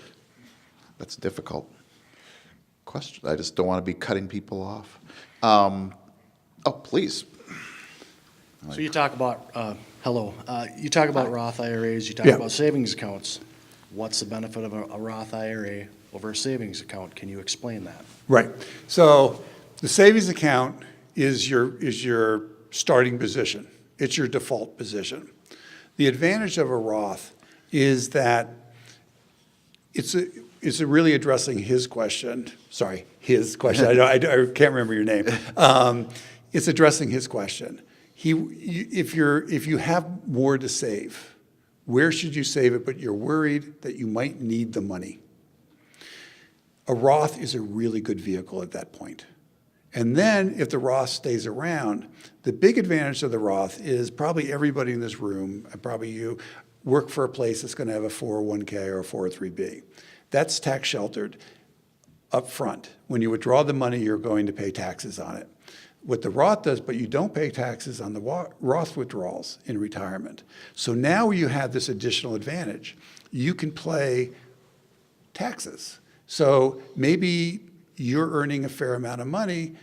That's difficult. Question. I just don't want to be cutting people off. Please. So you talk about, you talk about Roth IRAs, you talk Yeah. about savings accounts. What's the benefit of a Roth IRA over a savings account? Can you explain that? Right. So the savings account is your starting position. It's your default position. The advantage of a Roth is that is it really addressing his question? Sorry, his question. I can't remember your name. It's addressing his question. If you have more to save, where should you save it? But you're worried that you might need the money. A Roth is a really good vehicle at that point. And then if the Roth stays around, the big advantage of the Roth is probably everybody in this room, and probably you, work for a place that's going to have a 401k or a 403b. That's tax sheltered up front. When you withdraw the money, you're going to pay taxes on it. What the Roth does, but you don't pay taxes on the Roth withdrawals in retirement. So now you have this additional advantage. You can play taxes. So maybe you're earning a fair amount of money,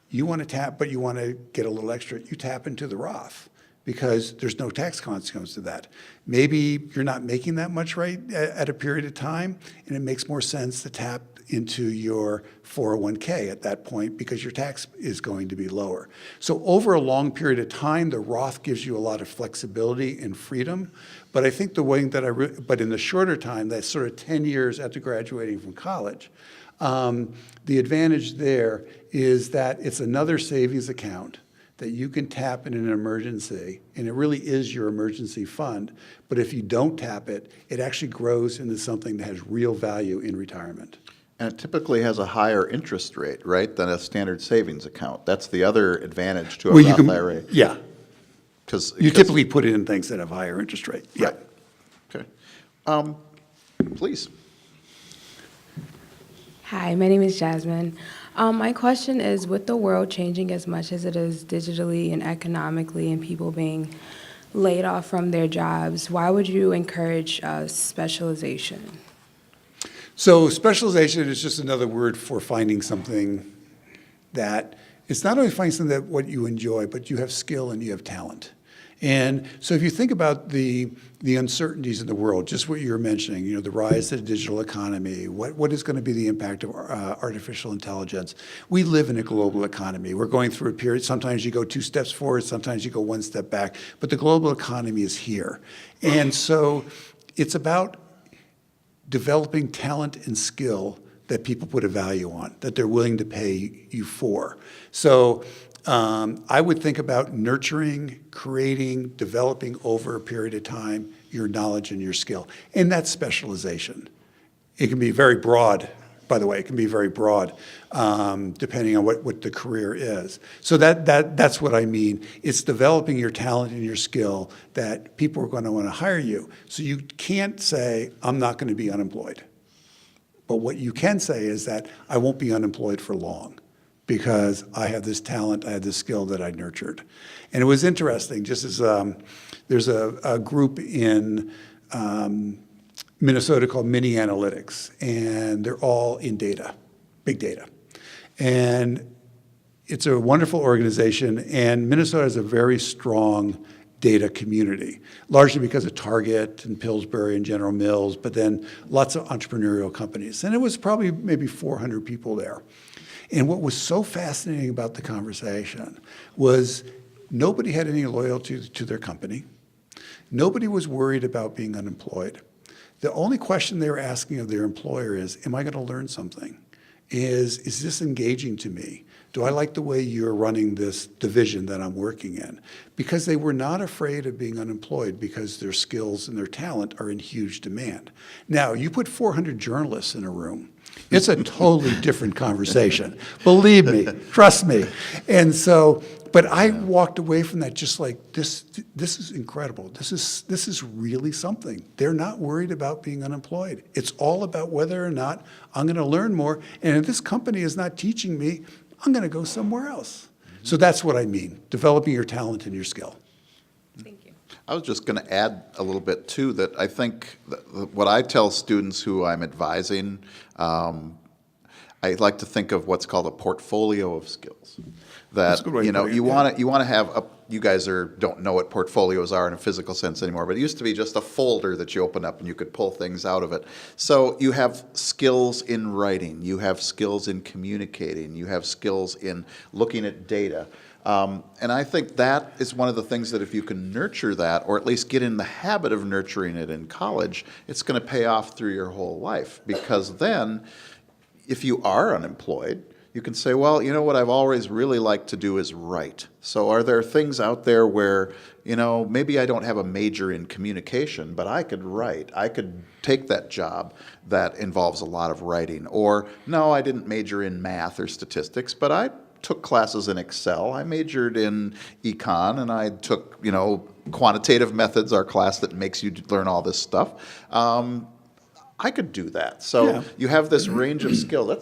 you want to tap, but you want to get a little extra, you tap into the Roth because there's no tax consequence to that. Maybe you're not making that much right at a period of time, and it makes more sense to tap into your 401k at that point because your tax is going to be lower. So over a long period of time, the Roth gives you a lot of flexibility and freedom. But I think the way that but in the shorter time, that sort of 10 years after graduating from college, the advantage there is that it's another savings account that you can tap in an emergency, and it really is your emergency fund. But if you don't tap it, it actually grows into something that has real value in retirement. And it typically has a higher interest rate, right, than a standard savings account. That's the other advantage to a Roth IRA. Yeah. Because You typically put it in things that have higher interest rate. Yeah. Right. Okay. Please. Hi, my name is Jasmine. My question is, with the world changing as much as it is digitally and economically and people being laid off from their jobs, why would you encourage specialization? So specialization is just another word for finding something that, it's not only finding something that what you enjoy, but you have skill and you have talent. And so if you think about the uncertainties in the world, just what you were mentioning, the rise of the digital economy, what is going to be the impact of artificial intelligence? We live in a global economy. We're going through a period, sometimes you go 2 steps forward, sometimes you go 1 step back, but the global economy is here. And so it's about developing talent and skill that people put a value on, that they're willing to pay you for. So I would think about nurturing, creating, developing over a period of time your knowledge and your skill. And that's specialization. It can be very broad, by the way, it can be very broad depending on what the career is. So that's what I mean. It's developing your talent and your skill that people are going to want to hire you. So you can't say, I'm not going to be unemployed. But what you can say is that I won't be unemployed for long, because I have this talent, I have this skill that I nurtured. And it was interesting, just as there's a group in Minnesota called Mini Analytics, and they're all in data, big data. And it's a wonderful organization, and Minnesota has a very strong data community, largely because of Target and Pillsbury and General Mills, but then lots of entrepreneurial companies. And it was probably maybe 400 people there. And what was so fascinating about the conversation was nobody had any loyalty to their company. Nobody was worried about being unemployed. The only question they were asking of their employer is, am I going to learn something? Is this engaging to me? Do I like the way you're running this division that I'm working in? Because they were not afraid of being unemployed because their skills and their talent are in huge demand. Now, you put 400 journalists in a room, it's a totally different conversation. Believe me, trust me. And so, but I walked away from that just like, this is incredible. This is really something. They're not worried about being unemployed. It's all about whether or not I'm going to learn more. And if this company is not teaching me, I'm going to go somewhere else. So that's what I mean, developing your talent and your skill. Thank you. I was just going to add a little bit, too, that I think what I tell students who I'm advising, I like to think of what's called a portfolio of skills. That's a good way to put it, you want to have you guys don't know what portfolios are in a physical sense anymore, but it used to be just a folder that you open up and you could pull things out of it. So you have skills in writing, you have skills in communicating, you have skills in looking at data. And I think that is one of the things that if you can nurture that, or at least get in the habit of nurturing it in college, it's going to pay off through your whole life. Because then, if you are unemployed, you can say, well, you know what I've always really liked to do is write. So are there things out there where, maybe I don't have a major in communication, but I could write. I could take that job that involves a lot of writing. Or, no, I didn't major in math or statistics, but I took classes in Excel. I majored in econ, and I took, quantitative methods, our class that makes you learn all this stuff. I could do that. So Yeah. you have this range of skill.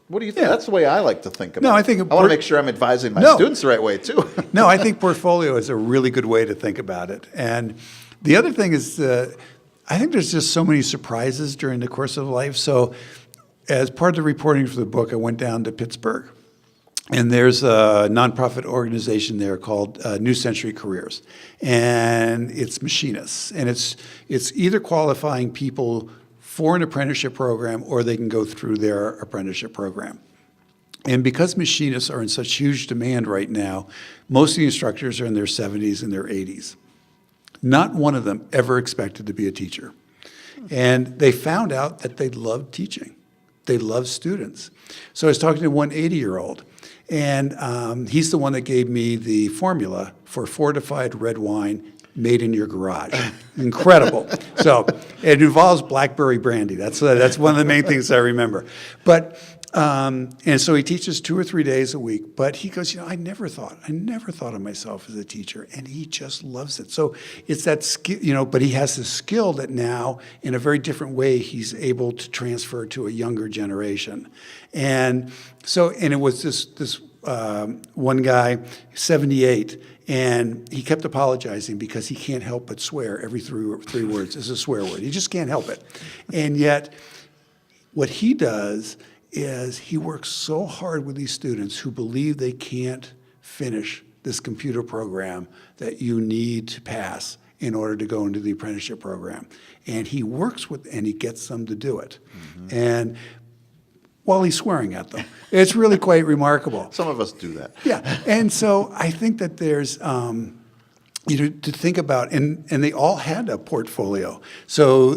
What do you think? Yeah. That's the way I like to think about No, it. I think I want to make sure I'm advising my No. students the right way, too. No, I think portfolio is a really good way to think about it. And the other thing is, I think there's just so many surprises during the course of life. So as part of the reporting for the book, I went down to Pittsburgh. And there's a nonprofit organization there called New Century Careers. And it's machinists. And it's either qualifying people for an apprenticeship program, or they can go through their apprenticeship program. And because machinists are in such huge demand right now, most of the instructors are in their 70s and their 80s. Not one of them ever expected to be a teacher. And they found out that they loved teaching. They loved students. So I was talking to one 80-year-old, and he's the one that gave me the formula for fortified red wine made in your garage. Incredible. So it involves blackberry brandy. That's one of the main things I remember. But and so he teaches 2 or 3 days a week. But he goes, I never thought of myself as a teacher, and he just loves it. So it's that skill, but he has this skill that now, in a very different way, he's able to transfer to a younger generation. And so, and it was this one guy, 78. And he kept apologizing because he can't help but swear every three words is a swear word. He just can't help it. And yet, what he does is he works so hard with these students who believe they can't finish this computer program that you need to pass in order to go into the apprenticeship program. And he works with, and he gets them to do it. Mm-hmm. And while he's swearing at them. It's really quite remarkable. Some of us do that. Yeah, and so I think that there's, to think about, and they all had a portfolio. So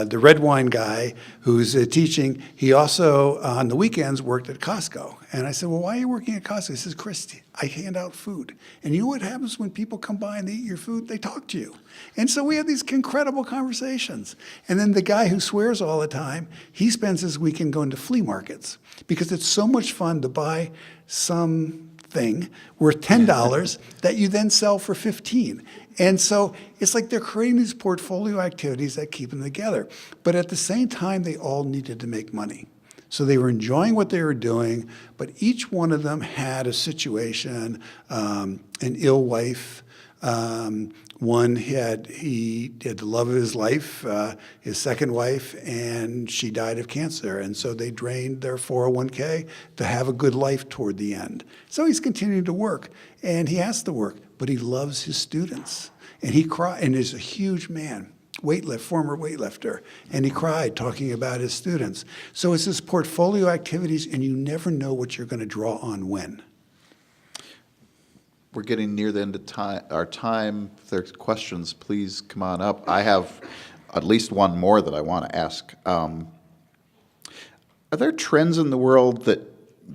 the red wine guy who's teaching, he also, on the weekends, worked at Costco. And I said, well, why are you working at Costco? He says, Chris, I hand out food. And you know what happens when people come by and they eat your food? They talk to you. And so we had these incredible conversations. And then the guy who swears all the time, he spends his weekend going to flea markets because it's so much fun to buy something worth $10 that you then sell for $15. And so it's like they're creating these portfolio activities that keep them together. But at the same time, they all needed to make money. So they were enjoying what they were doing, but each one of them had a situation, an ill wife. One he had the love of his life, his second wife, and she died of cancer. And so they drained their 401k to have a good life toward the end. So he's continuing to work, and he has to work, but he loves his students. And he cried, and is a huge man. Former weightlifter, and he cried talking about his students. So it's this portfolio activities, and you never know what you're going to draw on when. We're getting near the end of our time. If there's questions, please come on up. I have at least one more that I want to ask. Are there trends in the world that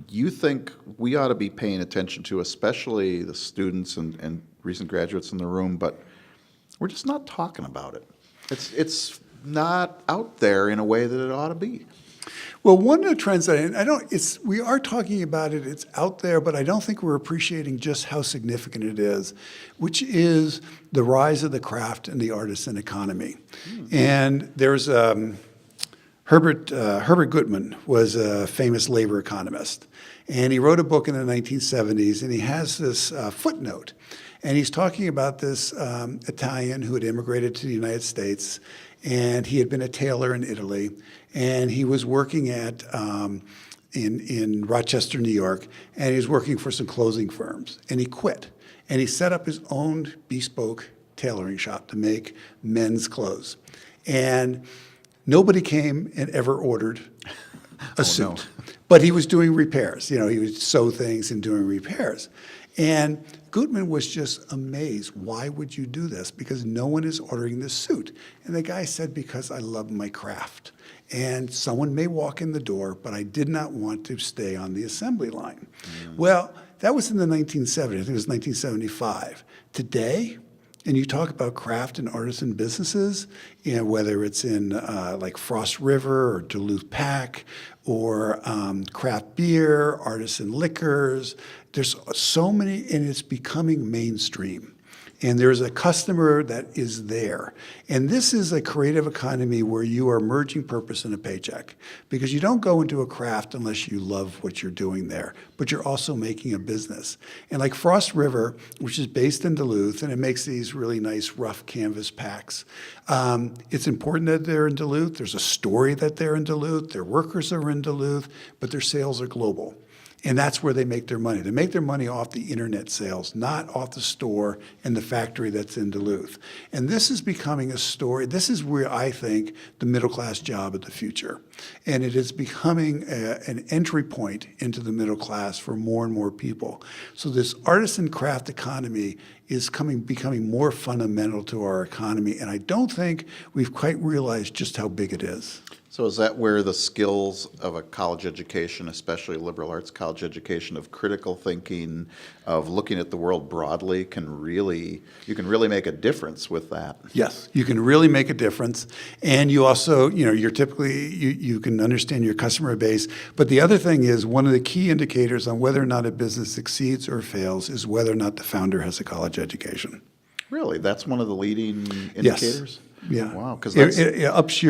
you think we ought to be paying attention to, especially the students and recent graduates in the room, but we're just not talking about it? It's not out there in a way that it ought to be. Well, one of the trends that we are talking about it, it's out there, but I don't think we're appreciating just how significant it is, which is the rise of the craft and the artisan economy. And there's Herbert Gutmann was a famous labor economist, and he wrote a book in the 1970s, and he has this footnote. And he's talking about this Italian who had immigrated to the United States, and he had been a tailor in Italy, and he was working at in Rochester, New York, and he was working for some clothing firms, and he quit, and he set up his own bespoke tailoring shop to make men's clothes, and nobody came and ever ordered a suit, but he was doing repairs. He would sew things and doing repairs. And Gutman was just amazed. Why would you do this? Because no one is ordering this suit. And the guy said, because I love my craft. And someone may walk in the door, but I did not want to stay on the assembly line. Well, that was in the 1970s. I think it was 1975. Today, and you talk about craft and artisan businesses, whether it's in like Frost River or Duluth Pack or craft beer, artisan liquors. There's so many, and it's becoming mainstream. And there's a customer that is there. And this is a creative economy where you are merging purpose and a paycheck, because you don't go into a craft unless you love what you're doing there, but you're also making a business. And like Frost River, which is based in Duluth, and it makes these really nice rough canvas packs. It's important that they're in Duluth. There's a story that they're in Duluth. Their workers are in Duluth, but their sales are global. And that's where they make their money. They make their money off the internet sales, not off the store and the factory that's in Duluth. And this is becoming a story. This is where I think the middle class job of the future. And it is becoming an entry point into the middle class for more and more people. So this artisan craft economy is becoming more fundamental to our economy. And I don't think we've quite realized just how big it is. So is that where the skills of a college education, especially a liberal arts college education, of critical thinking, of looking at the world broadly, you can really make a difference with that? Yes, you can really make a difference. And you also, you're typically, you can understand your customer base. But the other thing is, one of the key indicators on whether or not a business succeeds or fails is whether or not the founder has a college education. Really? That's one of the leading indicators? Yes. Yeah. Wow. Because it ups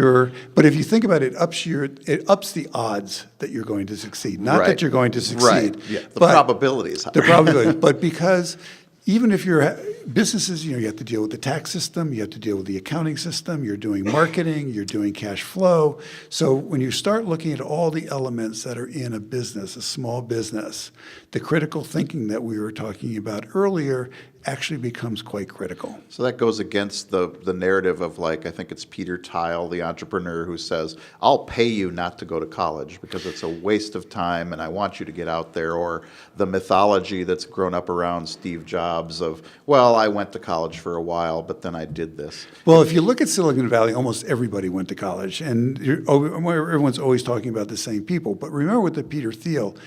but if you think about it, it ups the odds that you're going to succeed. Not Right. that you're going to succeed. Right. Yeah. The but probability is high. The probability. But because even if you're businesses, you have to deal with the tax system, you have to deal with the accounting system, you're doing marketing, you're doing cash flow. So when you start looking at all the elements that are in a business, a small business, the critical thinking that we were talking about earlier actually becomes quite critical. So that goes against the narrative of, like, I think it's Peter Thiel, the entrepreneur, who says, I'll pay you not to go to college because it's a waste of time and I want you to get out there. Or the mythology that's grown up around Steve Jobs of, well, I went to college for a while, but then I did this. Well, if you look at Silicon Valley, almost everybody went to college, and everyone's always talking about the same people. But remember with the Peter Thiel,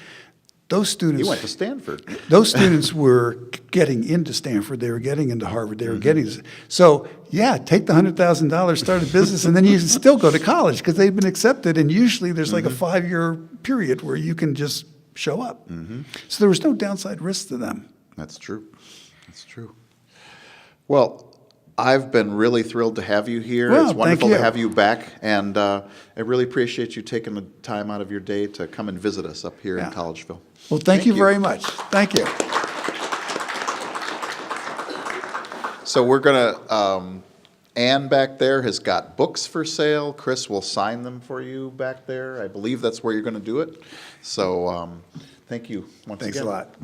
those students. You went to Stanford. Those students were getting into Stanford. They were getting into Harvard. They were getting. So, yeah, take the $100,000, start a business, and then you can still go to college because they've been accepted. And usually there's like a 5-year period where you can just show up. So there was no downside risk to them. That's true. That's true. Well, I've been really thrilled to have you here. Well, it's wonderful thank to you. have you back, and I really appreciate you taking the time out of your day to come and visit us up here in Yeah. Collegeville. Well, thank you very much. Thank you. So we're gonna, Ann back there has got books for sale. Chris will sign them for you back there. I believe that's where you're gonna do it. So, thank you once Thanks again. a lot.